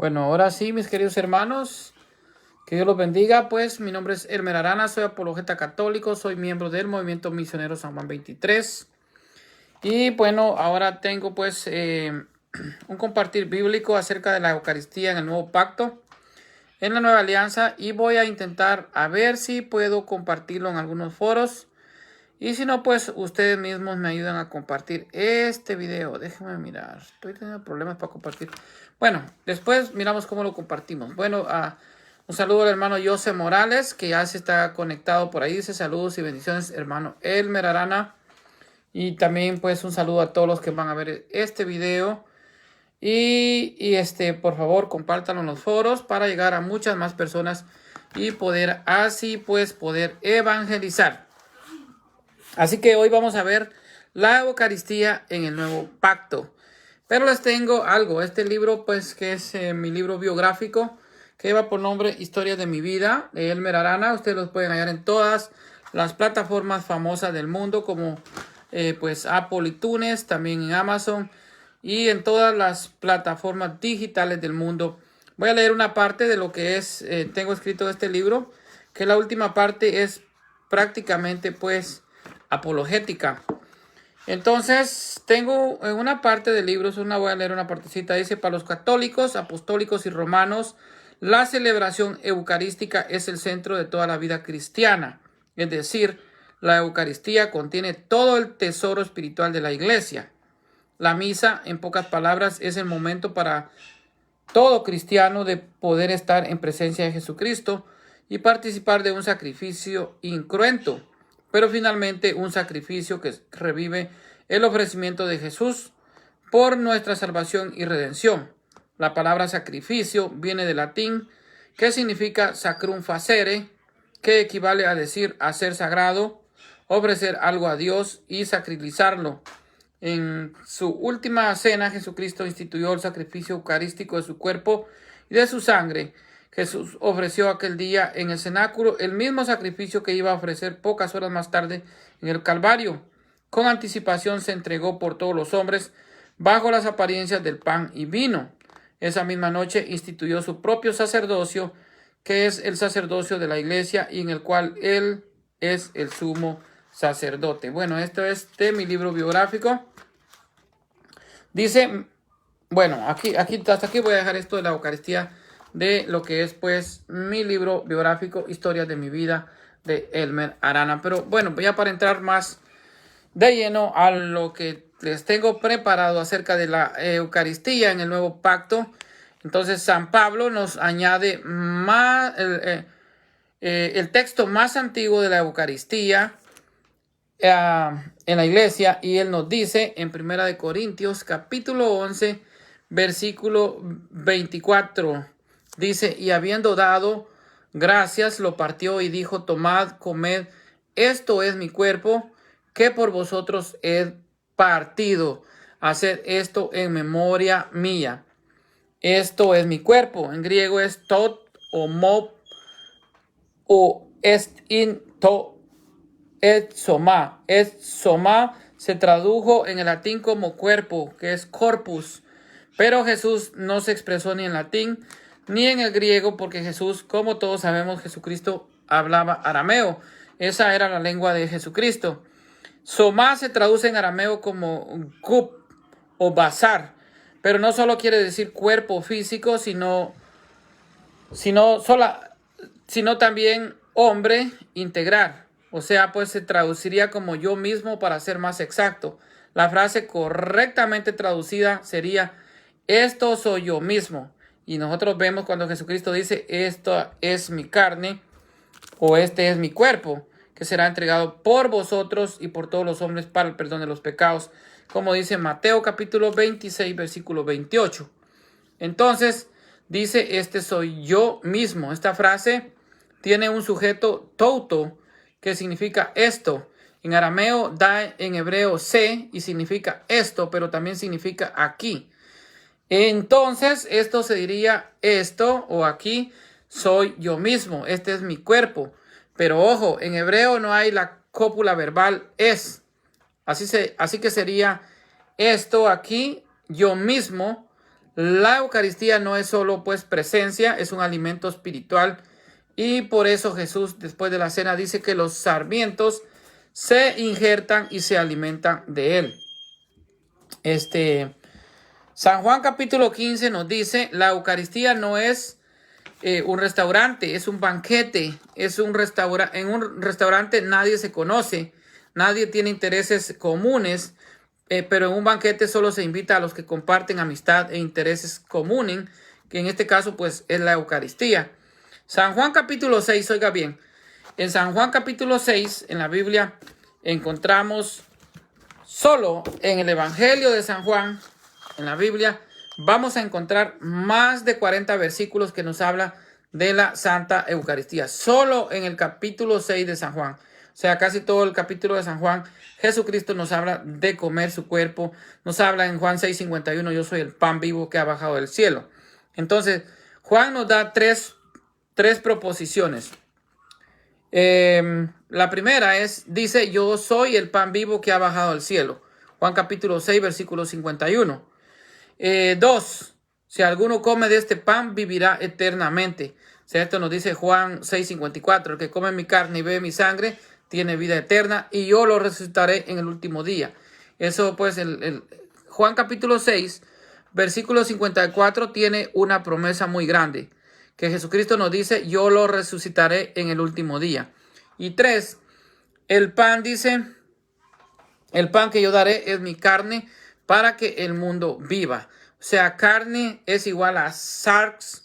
Bueno, ahora sí, mis queridos hermanos, que Dios los bendiga. Pues mi nombre es Elmer Arana, soy apologeta católico, soy miembro del Movimiento Misionero San Juan 23. Y bueno, ahora tengo pues un compartir bíblico acerca de la Eucaristía en el Nuevo Pacto, en la Nueva Alianza, y voy a intentar a ver si puedo compartirlo en algunos foros. Y si no, pues ustedes mismos me ayudan a compartir este video. Déjenme mirar. Estoy teniendo problemas para compartir. Bueno, después miramos cómo lo compartimos. Bueno, un saludo al hermano José Morales, que ya se está conectado por ahí. Dice saludos y bendiciones, hermano Elmer Arana. Y también pues un saludo a todos los que van a ver este video. Y por favor, compártanlo en los foros para llegar a muchas más personas y poder así pues poder evangelizar. Así que hoy vamos a ver la Eucaristía en el Nuevo Pacto. Pero les tengo algo. Este libro, pues, que es mi libro biográfico, que lleva por nombre Historias de mi vida, de Elmer Arana. Ustedes los pueden hallar en todas las plataformas famosas del mundo, como pues Apple y iTunes, también en Amazon y en todas las plataformas digitales del mundo. Voy a leer una parte de lo que es, tengo escrito este libro, que la última parte es prácticamente, pues, apologética. Entonces, tengo en una parte del libro, voy a leer una partecita, dice: para los católicos, apostólicos y romanos, la celebración eucarística es el centro de toda la vida cristiana. Es decir, la Eucaristía contiene todo el tesoro espiritual de la Iglesia. La misa, en pocas palabras, es el momento para todo cristiano de poder estar en presencia de Jesucristo y participar de un sacrificio incruento, pero finalmente un sacrificio que revive el ofrecimiento de Jesús por nuestra salvación y redención. La palabra sacrificio viene del latín, que significa sacrum facere, que equivale a decir hacer sagrado, ofrecer algo a Dios y sacrificarlo. En su última cena, Jesucristo instituyó el sacrificio eucarístico de su cuerpo y de su sangre. Jesús ofreció aquel día en el cenáculo el mismo sacrificio que iba a ofrecer pocas horas más tarde en el Calvario. Con anticipación se entregó por todos los hombres bajo las apariencias del pan y vino. Esa misma noche instituyó su propio sacerdocio, que es el sacerdocio de la Iglesia y en el cual Él es el sumo sacerdote. Bueno, esto es de mi libro biográfico. Dice, bueno, hasta aquí voy a dejar esto de la Eucaristía, de lo que es pues mi libro biográfico, Historias de mi vida, de Elmer Arana. Pero bueno, ya para entrar más de lleno a lo que les tengo preparado acerca de la Eucaristía en el Nuevo Pacto. Entonces San Pablo nos añade más el texto más antiguo de la Eucaristía en la iglesia, y él nos dice en Primera de Corintios capítulo 11 versículo 24, dice: y habiendo dado gracias, lo partió y dijo: tomad, comed, esto es mi cuerpo, que por vosotros he partido. Haced esto en memoria mía. Esto es mi cuerpo. En griego es tot o mop o est in to et soma. Et soma se tradujo en el latín como cuerpo, que es corpus. Pero Jesús no se expresó ni en latín ni en el griego, porque Jesús, como todos sabemos, Jesucristo hablaba arameo. Esa era la lengua de Jesucristo. Soma se traduce en arameo como gup o bazar, pero no solo quiere decir cuerpo físico, sino también hombre, integrar. O sea, pues se traduciría como yo mismo, para ser más exacto. La frase correctamente traducida sería: esto soy yo mismo. Y nosotros vemos cuando Jesucristo dice: esto es mi carne, o este es mi cuerpo, que será entregado por vosotros y por todos los hombres para el perdón de los pecados, como dice Mateo capítulo 26 versículo 28. Entonces dice: este soy yo mismo. Esta frase tiene un sujeto touto, que significa esto. En arameo da en hebreo se y significa esto, pero también significa aquí. Entonces esto se diría: esto o aquí soy yo mismo, este es mi cuerpo. Pero ojo, en hebreo no hay la cópula verbal es. Así que sería: esto aquí, yo mismo, La Eucaristía no es solo pues presencia, es un alimento espiritual. Y por eso Jesús después de la cena dice que los sarmientos se injertan y se alimentan de él. San Juan capítulo 15 nos dice, la Eucaristía no es un restaurante, es un banquete, es un restaurante. En un restaurante nadie se conoce, nadie tiene intereses comunes, pero en un banquete solo se invita a los que comparten amistad e intereses comunes, que en este caso pues es la Eucaristía. San Juan capítulo 6, oiga bien, en San Juan capítulo 6, en la Biblia, encontramos solo en el Evangelio de San Juan, en la Biblia, vamos a encontrar más de 40 versículos que nos habla de la Santa Eucaristía. Solo en el capítulo 6 de San Juan. O sea, casi todo el capítulo de San Juan, Jesucristo nos habla de comer su cuerpo. Nos habla en Juan 6:51, yo soy el pan vivo que ha bajado del cielo. Entonces, Juan nos da tres proposiciones. La primera dice, yo soy el pan vivo que ha bajado del cielo. Juan capítulo 6, versículo 51. 2. Si alguno come de este pan, vivirá eternamente. O sea, esto nos dice Juan 6:54. El que come mi carne y bebe mi sangre, tiene vida eterna, y yo lo resucitaré en el último día. Eso pues, Juan capítulo 6, versículo 54, tiene una promesa muy grande. Que Jesucristo nos dice, yo lo resucitaré en el último día. Y 3, el pan dice, el pan que yo daré es mi carne para que el mundo viva. O sea, carne es igual a sarx,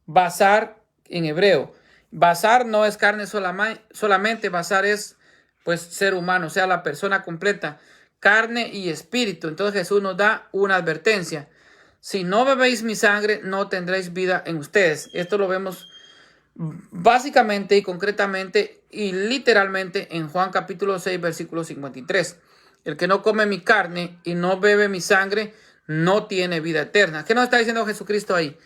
basar en hebreo. Basar no es carne solamente, basar es pues ser humano, o sea, la persona completa, carne y espíritu. Entonces Jesús nos da una advertencia. Si no bebéis mi sangre, no tendréis vida en ustedes. Esto lo vemos básicamente y concretamente y literalmente en Juan capítulo 6, versículo 53. El que no come mi carne y no bebe mi sangre, no tiene vida eterna. ¿Qué nos está diciendo Jesucristo ahí?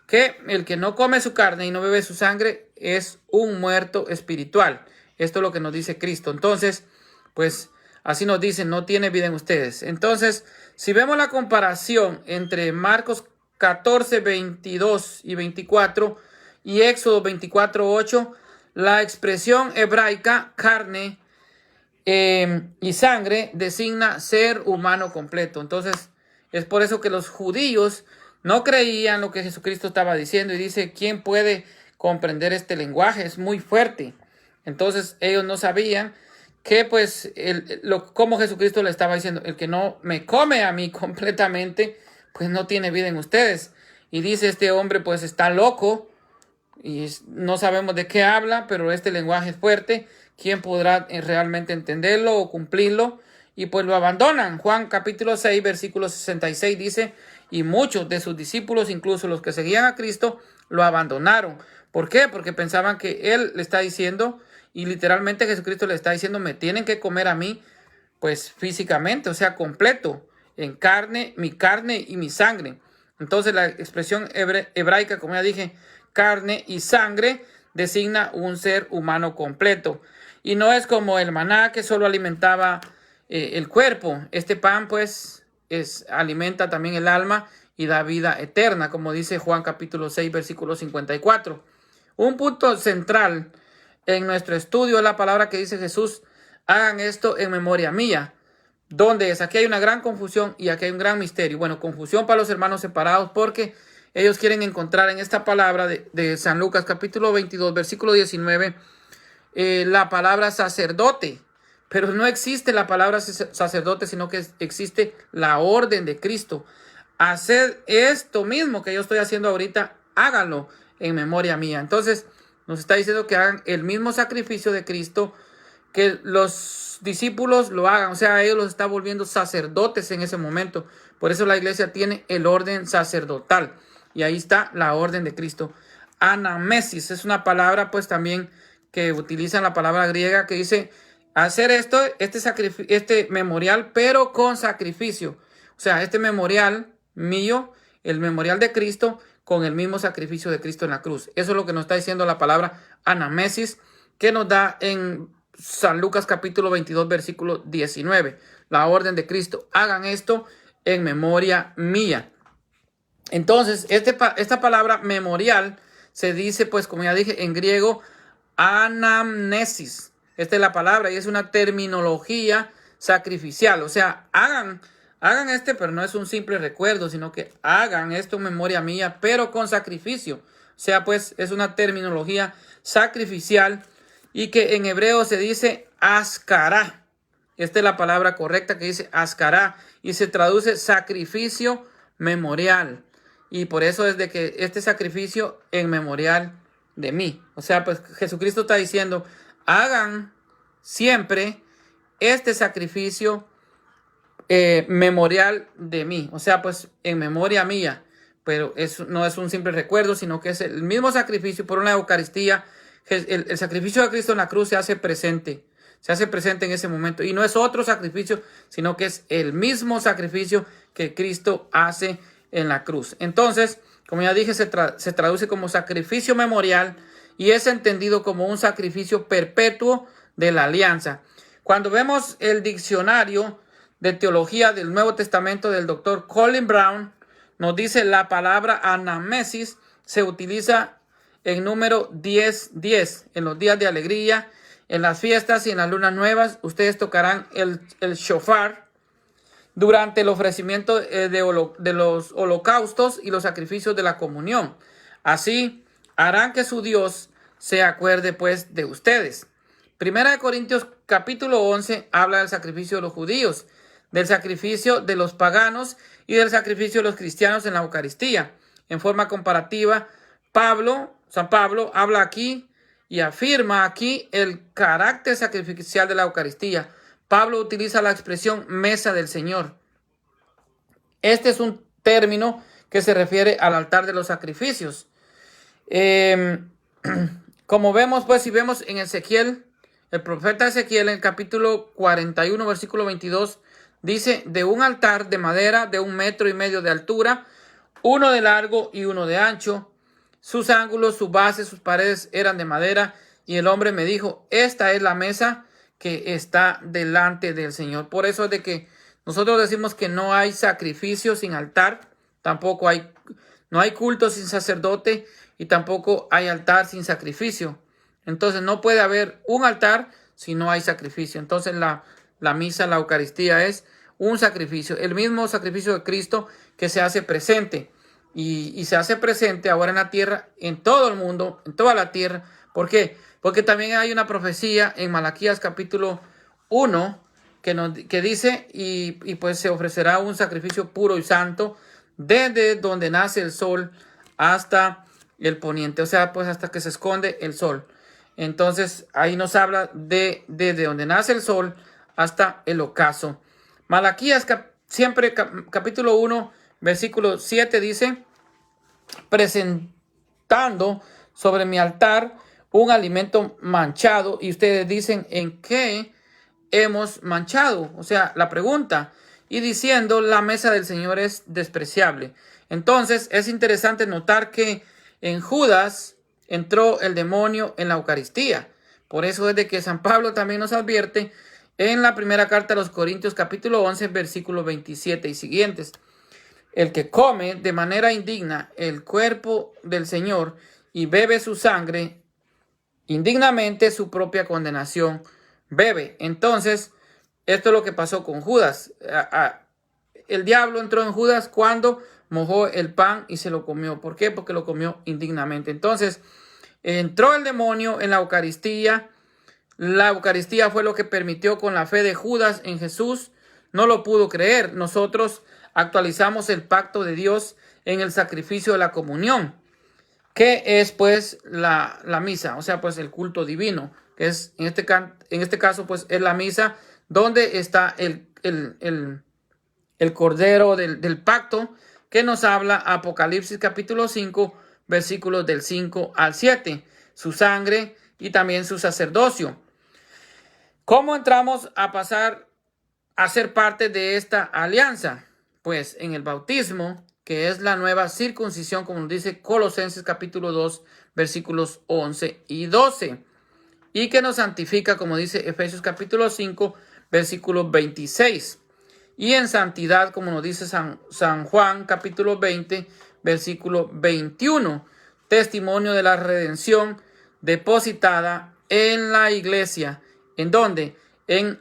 Que el que no come su carne y no bebe su sangre es un muerto espiritual. Esto es lo que nos dice Cristo. Entonces, pues así nos dice, no tiene vida en ustedes. Entonces, si vemos la comparación entre Marcos 14, 22 y 24 y Éxodo 24, 8, la expresión hebraica carne y sangre designa ser humano completo. Entonces, es por eso que los judíos no creían lo que Jesucristo estaba diciendo y dice, ¿quién puede comprender este lenguaje? Es muy fuerte. Entonces, ellos no sabían que pues como Jesucristo le estaba diciendo, el que no me come a mí completamente, pues no tiene vida en ustedes. Y dice, este hombre pues está loco y no sabemos de qué habla, pero este lenguaje es fuerte. ¿Quién podrá realmente entenderlo o cumplirlo? Y pues lo abandonan. Juan capítulo 6, versículo 66 dice, y muchos de sus discípulos, incluso los que seguían a Cristo, lo abandonaron. ¿Por qué? Porque pensaban que él le está diciendo, y literalmente Jesucristo le está diciendo, me tienen que comer a mí, pues físicamente, o sea, completo, en carne y mi sangre. Entonces la expresión hebraica, como ya dije, carne y sangre, designa un ser humano completo. Y no es como el maná que solo alimentaba el cuerpo. Este pan pues alimenta también el alma y da vida eterna, como dice Juan capítulo 6, versículo 54. Un punto central en nuestro estudio es la palabra que dice Jesús, hagan esto en memoria mía. ¿Dónde es? Aquí hay una gran confusión y aquí hay un gran misterio. Bueno, confusión para los hermanos separados porque ellos quieren encontrar en esta palabra de San Lucas capítulo 22, versículo 19, la palabra sacerdote. Pero no existe la palabra sacerdote, sino que existe la orden de Cristo. Hacer esto mismo que yo estoy haciendo ahorita, háganlo en memoria mía. Entonces, nos está diciendo que hagan el mismo sacrificio de Cristo, que los discípulos lo hagan. O sea, ellos los está volviendo sacerdotes en ese momento. Por eso la iglesia tiene el orden sacerdotal. Y ahí está la orden de Cristo. Anamesis es una palabra, pues también que utilizan la palabra griega que dice hacer este memorial, pero con sacrificio. O sea, este memorial mío, el memorial de Cristo, con el mismo sacrificio de Cristo en la cruz. Eso es lo que nos está diciendo la palabra anamesis, que nos da en San Lucas capítulo 22, versículo 19. La orden de Cristo, hagan esto en memoria mía. Entonces, esta palabra memorial se dice, pues, como ya dije, en griego, anamnesis. Esta es la palabra y es una terminología sacrificial. O sea, hagan pero no es un simple recuerdo, sino que hagan esto en memoria mía, pero con sacrificio. O sea, pues, es una terminología sacrificial y que en hebreo se dice ascará. Esta es la palabra correcta que dice ascará y se traduce sacrificio memorial. Y por eso es de que este sacrificio en memorial de mí. O sea, pues Jesucristo está diciendo, hagan siempre este sacrificio memorial de mí. O sea, pues en memoria mía. Pero no es un simple recuerdo, sino que es el mismo sacrificio por una Eucaristía. El sacrificio de Cristo en la cruz se hace presente. Se hace presente en ese momento. Y no es otro sacrificio, sino que es el mismo sacrificio que Cristo hace en la cruz. Entonces, como ya dije, se traduce como sacrificio memorial y es entendido como un sacrificio perpetuo de la alianza. Cuando vemos el diccionario de teología del Nuevo Testamento del doctor Colin Brown, nos dice la palabra anamnesis se utiliza en número 10:10, en los días de alegría, en las fiestas y en las lunas nuevas. Ustedes tocarán el shofar durante el ofrecimiento de los holocaustos y los sacrificios de la comunión. Así harán que su Dios se acuerde pues de ustedes. Primera de Corintios capítulo 11 habla del sacrificio de los judíos, del sacrificio de los paganos y del sacrificio de los cristianos en la Eucaristía. En forma comparativa, San Pablo habla aquí y afirma aquí el carácter sacrificial de la Eucaristía. Pablo utiliza la expresión mesa del Señor. Este es un término que se refiere al altar de los sacrificios. Como vemos, pues, si vemos en Ezequiel, el profeta Ezequiel en el capítulo 41, versículo 22, dice, de un altar de madera de 1,5 metros de altura, 1 de largo y 1 de ancho. Sus ángulos, su base, sus paredes eran de madera. Y el hombre me dijo, esta es la mesa que está delante del Señor. Por eso es de que nosotros decimos que no hay sacrificio sin altar. Tampoco no hay culto sin sacerdote. Y tampoco hay altar sin sacrificio. Entonces no puede haber un altar si no hay sacrificio. Entonces la misa, la Eucaristía es un sacrificio. El mismo sacrificio de Cristo que se hace presente. Y se hace presente ahora en la tierra, en todo el mundo, en toda la tierra. ¿Por qué? Porque también hay una profecía en Malaquías capítulo 1 que dice, y pues se ofrecerá un sacrificio puro y santo desde donde nace el sol hasta el poniente. O sea, pues hasta que se esconde el sol. Entonces ahí nos habla desde donde nace el sol hasta el ocaso. Malaquías capítulo 1, versículo 7 dice, presentando sobre mi altar un alimento manchado. Y ustedes dicen, ¿en qué hemos manchado? O sea, la pregunta. Y diciendo, la mesa del Señor es despreciable. Entonces, es interesante notar que en Judas entró el demonio en la Eucaristía. Por eso es de que San Pablo también nos advierte en la primera carta a los Corintios, capítulo 11, versículos 27 y siguientes. El que come de manera indigna el cuerpo del Señor y bebe su sangre, indignamente su propia condenación bebe. Entonces, esto es lo que pasó con Judas. El diablo entró en Judas cuando mojó el pan y se lo comió. ¿Por qué? Porque lo comió indignamente. Entonces, entró el demonio en la Eucaristía. La Eucaristía fue lo que permitió con la fe de Judas en Jesús. No lo pudo creer. Nosotros actualizamos el pacto de Dios en el sacrificio de la comunión, que es pues la misa, o sea, pues el culto divino, que es en este caso pues es la misa donde está el cordero del pacto, que nos habla Apocalipsis capítulo 5, versículos del 5 al 7, su sangre y también su sacerdocio. ¿Cómo entramos a pasar a ser parte de esta alianza? Pues en el bautismo, que es la nueva circuncisión, como nos dice Colosenses capítulo 2, versículos 11 y 12. Y que nos santifica, como dice Efesios capítulo 5, versículo 26. Y en santidad, como nos dice San Juan capítulo 20, versículo 21. Testimonio de la redención depositada en la iglesia. ¿En dónde? En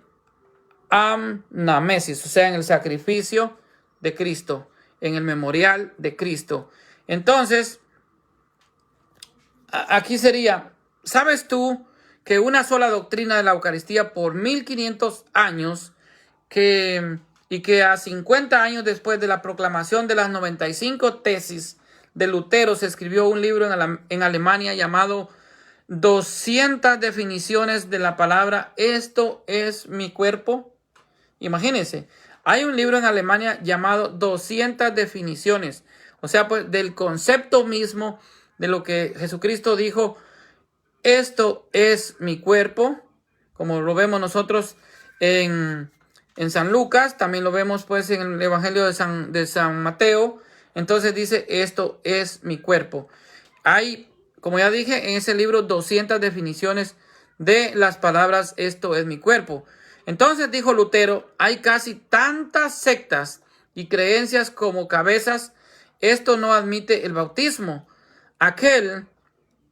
Amnamesis, o sea, en el sacrificio de Cristo, en el memorial de Cristo. Entonces, aquí sería, ¿sabes tú que una sola doctrina de la Eucaristía por 1500 años, y que a 50 años después de la proclamación de las 95 tesis de Lutero se escribió un libro en Alemania llamado 200 definiciones de la palabra "esto es mi cuer"? Imagínense, hay un libro en Alemania llamado 200 definiciones, o sea, pues del concepto mismo de lo que Jesucristo dijo: esto es mi cuerpo, como lo vemos nosotros en San Lucas, también lo vemos pues en el Evangelio de San Mateo. Entonces dice: esto es mi cuerpo. Hay, como ya dije, en ese libro 200 definiciones de las palabras "esto es mi cuerpo". Entonces, dijo Lutero, hay casi tantas sectas y creencias como cabezas. Esto no admite el bautismo. Aquel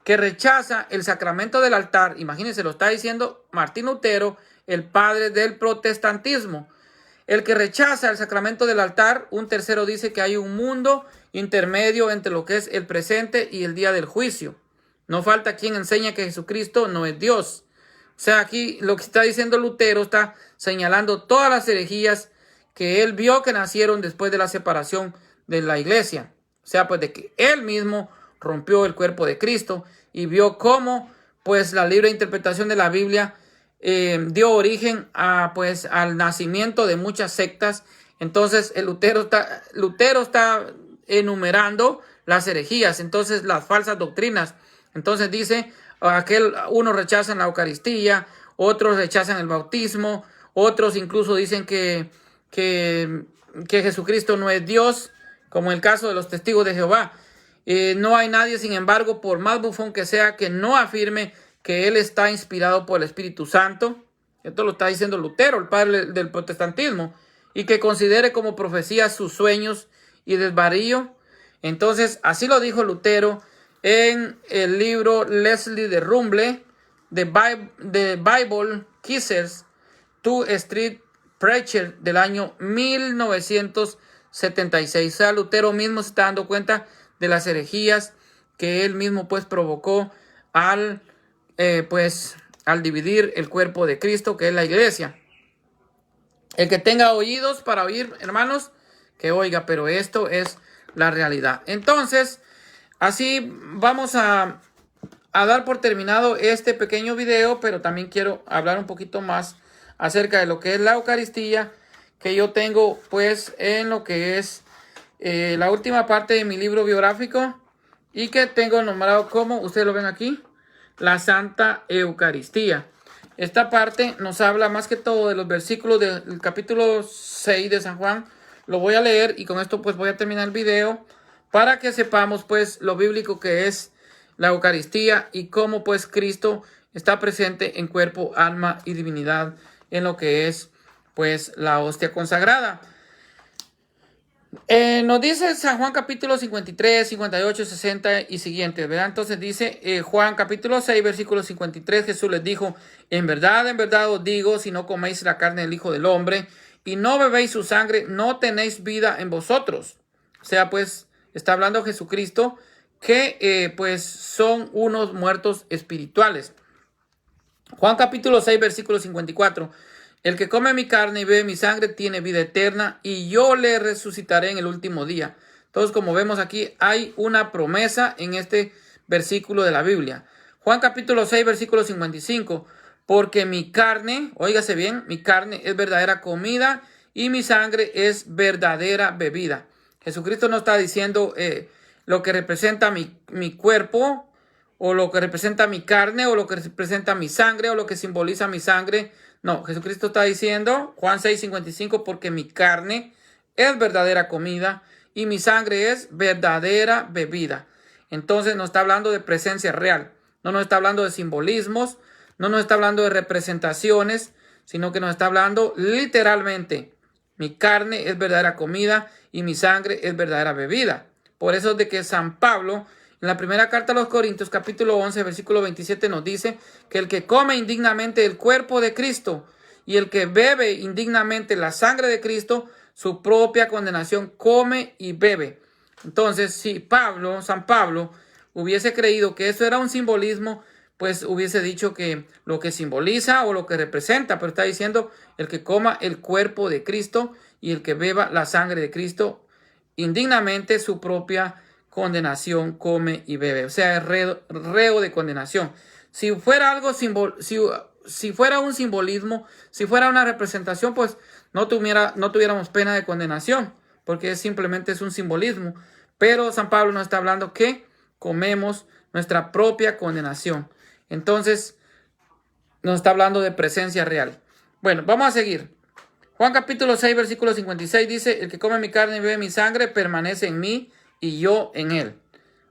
que rechaza el sacramento del altar, imagínense, lo está diciendo Martín Lutero, el padre del protestantismo. El que rechaza el sacramento del altar, un tercero dice que hay un mundo intermedio entre lo que es el presente y el día del juicio. No falta quien enseñe que Jesucristo no es Dios. O sea, aquí lo que está diciendo Lutero está señalando todas las herejías que él vio que nacieron después de la separación de la iglesia. O sea, pues de que él mismo rompió el cuerpo de Cristo y vio cómo pues la libre interpretación de la Biblia dio origen a pues al nacimiento de muchas sectas. Entonces Lutero está enumerando las herejías, entonces las falsas doctrinas. Entonces dice: unos rechazan la Eucaristía, otros rechazan el bautismo, otros incluso dicen que Jesucristo no es Dios, como el caso de los testigos de Jehová. No hay nadie, sin embargo, por más bufón que sea, que no afirme que él está inspirado por el Espíritu Santo. Esto lo está diciendo Lutero, el padre del protestantismo, y que considere como profecía sus sueños y desvarío. Entonces, así lo dijo Lutero en el libro Leslie de Rumble, The Bible Kissers, Two Street Preacher, del año 1976. O sea, Lutero mismo se está dando cuenta de las herejías que él mismo pues provocó al dividir el cuerpo de Cristo, que es la iglesia. El que tenga oídos para oír, hermanos, que oiga, pero esto es la realidad. Entonces, así vamos a dar por terminado este pequeño video, pero también quiero hablar un poquito más acerca de lo que es la Eucaristía, que yo tengo pues en lo que es la última parte de mi libro biográfico, y que tengo nombrado como, ustedes lo ven aquí, la Santa Eucaristía. Esta parte nos habla más que todo de los versículos del capítulo 6 de San Juan. Lo voy a leer y con esto pues voy a terminar el video, para que sepamos pues lo bíblico que es la Eucaristía y cómo pues Cristo está presente en cuerpo, alma y divinidad en lo que es pues la hostia consagrada. Nos dice San Juan capítulo 53, 58, 60 y siguientes, ¿verdad? Entonces dice Juan capítulo 6, versículo 53, Jesús les dijo: en verdad os digo, si no coméis la carne del Hijo del Hombre y no bebéis su sangre, no tenéis vida en vosotros. O sea, pues está hablando Jesucristo que pues son unos muertos espirituales. Juan capítulo 6, versículo 54. El que come mi carne y bebe mi sangre tiene vida eterna, y yo le resucitaré en el último día. Entonces, como vemos aquí, hay una promesa en este versículo de la Biblia. Juan capítulo 6, versículo 55. Porque mi carne, óigase bien, mi carne es verdadera comida y mi sangre es verdadera bebida. Jesucristo no está diciendo lo que representa mi cuerpo, o lo que representa mi carne, o lo que representa mi sangre, o lo que simboliza mi sangre. No, Jesucristo está diciendo, Juan 6:55, porque mi carne es verdadera comida y mi sangre es verdadera bebida. Entonces nos está hablando de presencia real. No nos está hablando de simbolismos, no nos está hablando de representaciones, sino que nos está hablando literalmente. Mi carne es verdadera comida y mi sangre es verdadera bebida. Por eso de que San Pablo, en la primera carta a los Corintios, capítulo 11, versículo 27, nos dice que el que come indignamente el cuerpo de Cristo y el que bebe indignamente la sangre de Cristo, su propia condenación come y bebe. Entonces, si San Pablo, hubiese creído que eso era un simbolismo, pues hubiese dicho que lo que simboliza o lo que representa, pero está diciendo el que coma el cuerpo de Cristo y el que beba la sangre de Cristo, indignamente su propia condenación come y bebe. O sea, es reo de condenación. Si fuera algo si fuera un simbolismo, si fuera una representación, pues no tuviéramos pena de condenación, porque simplemente es un simbolismo. Pero San Pablo nos está hablando que comemos nuestra propia condenación. Entonces, nos está hablando de presencia real. Bueno, vamos a seguir. Juan capítulo 6, versículo 56 dice, el que come mi carne y bebe mi sangre permanece en mí y yo en él.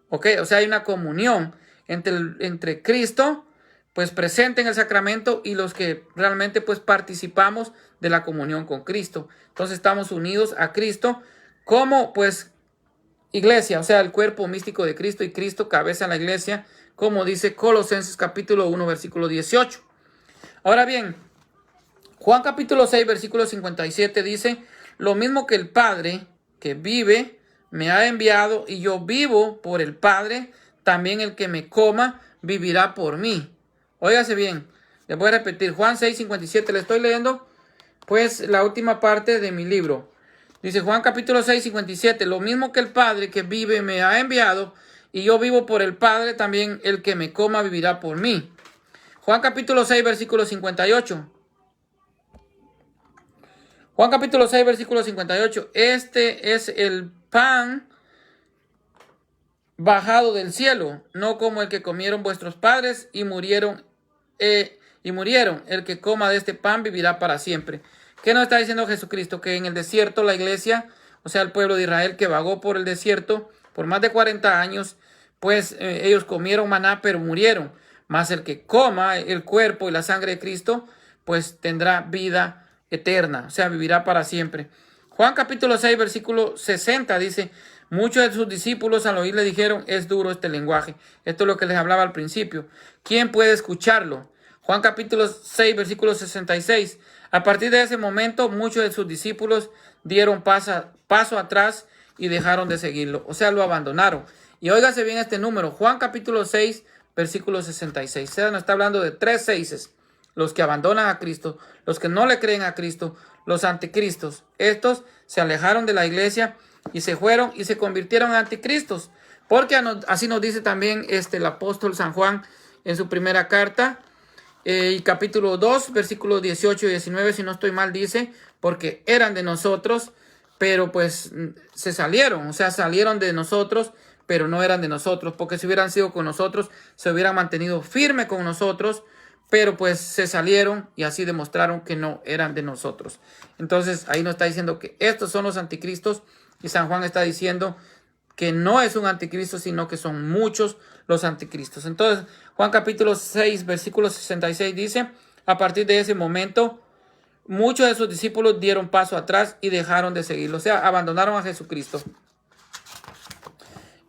¿Ok? O sea, hay una comunión entre Cristo, pues presente en el sacramento, y los que realmente pues participamos de la comunión con Cristo. Entonces estamos unidos a Cristo como pues iglesia, o sea, el cuerpo místico de Cristo, y Cristo cabeza en la iglesia, como dice Colosenses capítulo 1, versículo 18. Ahora bien, Juan capítulo 6, versículo 57 dice, lo mismo que el Padre que vive me ha enviado y yo vivo por el Padre, también el que me coma vivirá por mí. Óigase bien, les voy a repetir, Juan 6, 57, le estoy leyendo pues la última parte de mi libro. Dice Juan capítulo 6, 57, lo mismo que el Padre que vive me ha enviado y yo vivo por el Padre, también el que me coma vivirá por mí. Juan capítulo 6, versículo 58. Juan capítulo 6, versículo 58. Este es el pan bajado del cielo, no como el que comieron vuestros padres y murieron. El que coma de este pan vivirá para siempre. ¿Qué nos está diciendo Jesucristo? Que en el desierto la iglesia, o sea, el pueblo de Israel que vagó por el desierto por más de 40 años, pues ellos comieron maná, pero murieron. Mas el que coma el cuerpo y la sangre de Cristo, pues tendrá vida eterna, o sea, vivirá para siempre. Juan capítulo 6, versículo 60 dice, muchos de sus discípulos al oír le dijeron, es duro este lenguaje. Esto es lo que les hablaba al principio. ¿Quién puede escucharlo? Juan capítulo 6, versículo 66. A partir de ese momento, muchos de sus discípulos dieron paso atrás y dejaron de seguirlo. O sea, lo abandonaron. Y óigase bien este número. Juan capítulo 6, versículo 66. O sea, nos está hablando de 3 seises. Los que abandonan a Cristo, los que no le creen a Cristo, los anticristos. Estos se alejaron de la iglesia y se fueron y se convirtieron en anticristos. Porque así nos dice también el apóstol San Juan en su primera carta. Y capítulo 2, versículos 18 y 19, si no estoy mal, dice, porque eran de nosotros, pero pues se salieron, o sea, salieron de nosotros, pero no eran de nosotros, porque si hubieran sido con nosotros, se hubieran mantenido firme con nosotros, pero pues se salieron y así demostraron que no eran de nosotros. Entonces ahí nos está diciendo que estos son los anticristos, y San Juan está diciendo que no es un anticristo, sino que son muchos los anticristos. Entonces, Juan capítulo 6, versículo 66 dice, a partir de ese momento, muchos de sus discípulos dieron paso atrás y dejaron de seguirlo. O sea, abandonaron a Jesucristo.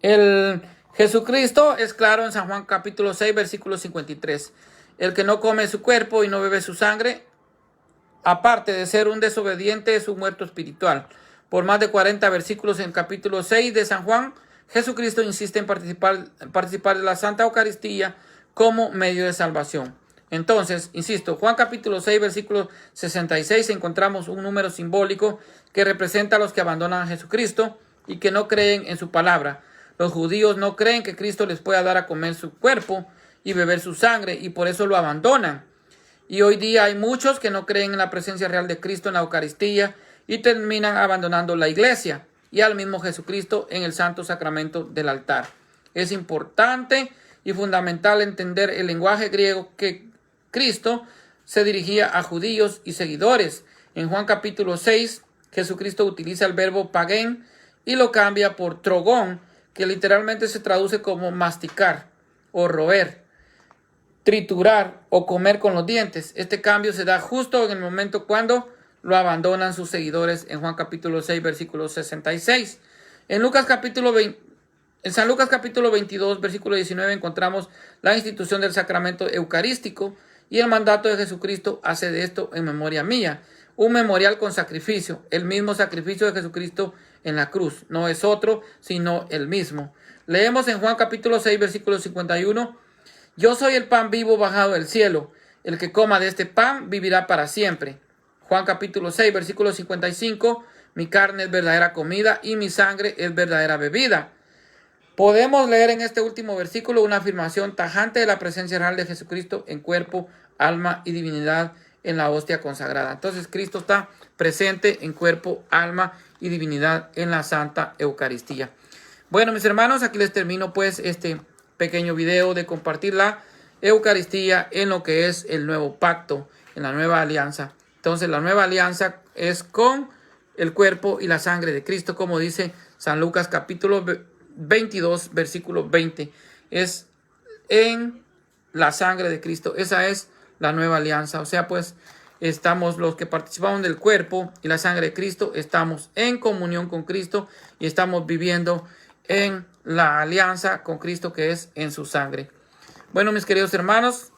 El Jesucristo es claro en San Juan capítulo 6, versículo 53. El que no come su cuerpo y no bebe su sangre, aparte de ser un desobediente, es un muerto espiritual. Por más de 40 versículos en capítulo 6 de San Juan, Jesucristo insiste en participar de la Santa Eucaristía como medio de salvación. Entonces, insisto, Juan capítulo 6, versículo 66, encontramos un número simbólico que representa a los que abandonan a Jesucristo y que no creen en su palabra. Los judíos no creen que Cristo les pueda dar a comer su cuerpo y beber su sangre, y por eso lo abandonan. Y hoy día hay muchos que no creen en la presencia real de Cristo en la Eucaristía y terminan abandonando la iglesia y al mismo Jesucristo en el santo sacramento del altar. Es importante y fundamental entender el lenguaje griego que Cristo se dirigía a judíos y seguidores. En Juan capítulo 6, Jesucristo utiliza el verbo pagén y lo cambia por trogón, que literalmente se traduce como masticar o roer, triturar o comer con los dientes. Este cambio se da justo en el momento cuando lo abandonan sus seguidores en Juan capítulo 6, versículo 66. En Lucas capítulo En San Lucas capítulo 22, versículo 19, encontramos la institución del sacramento eucarístico y el mandato de Jesucristo: hace de esto en memoria mía. Un memorial con sacrificio, el mismo sacrificio de Jesucristo en la cruz. No es otro, sino el mismo. Leemos en Juan capítulo 6, versículo 51. Yo soy el pan vivo bajado del cielo. El que coma de este pan vivirá para siempre. Juan capítulo 6, versículo 55. Mi carne es verdadera comida y mi sangre es verdadera bebida. Podemos leer en este último versículo una afirmación tajante de la presencia real de Jesucristo en cuerpo, alma y divinidad en la hostia consagrada. Entonces Cristo está presente en cuerpo, alma y divinidad en la Santa Eucaristía. Bueno, mis hermanos, aquí les termino pues este pequeño video de compartir la Eucaristía en lo que es el nuevo pacto, en la nueva alianza. Entonces la nueva alianza es con el cuerpo y la sangre de Cristo, como dice San Lucas capítulo 22, versículo 20. Es en la sangre de Cristo. Esa es la nueva alianza. O sea, pues estamos los que participamos del cuerpo y la sangre de Cristo, estamos en comunión con Cristo y estamos viviendo en la alianza con Cristo, que es en su sangre. Bueno, mis queridos hermanos,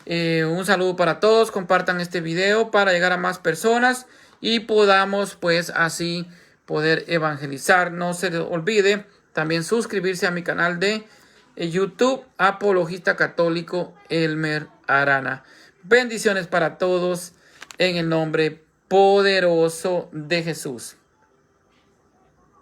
un saludo para todos. Compartan este video para llegar a más personas y podamos pues así poder evangelizar. No se les olvide también suscribirse a mi canal de YouTube, Apologista Católico Elmer Arana. Bendiciones para todos en el nombre poderoso de Jesús.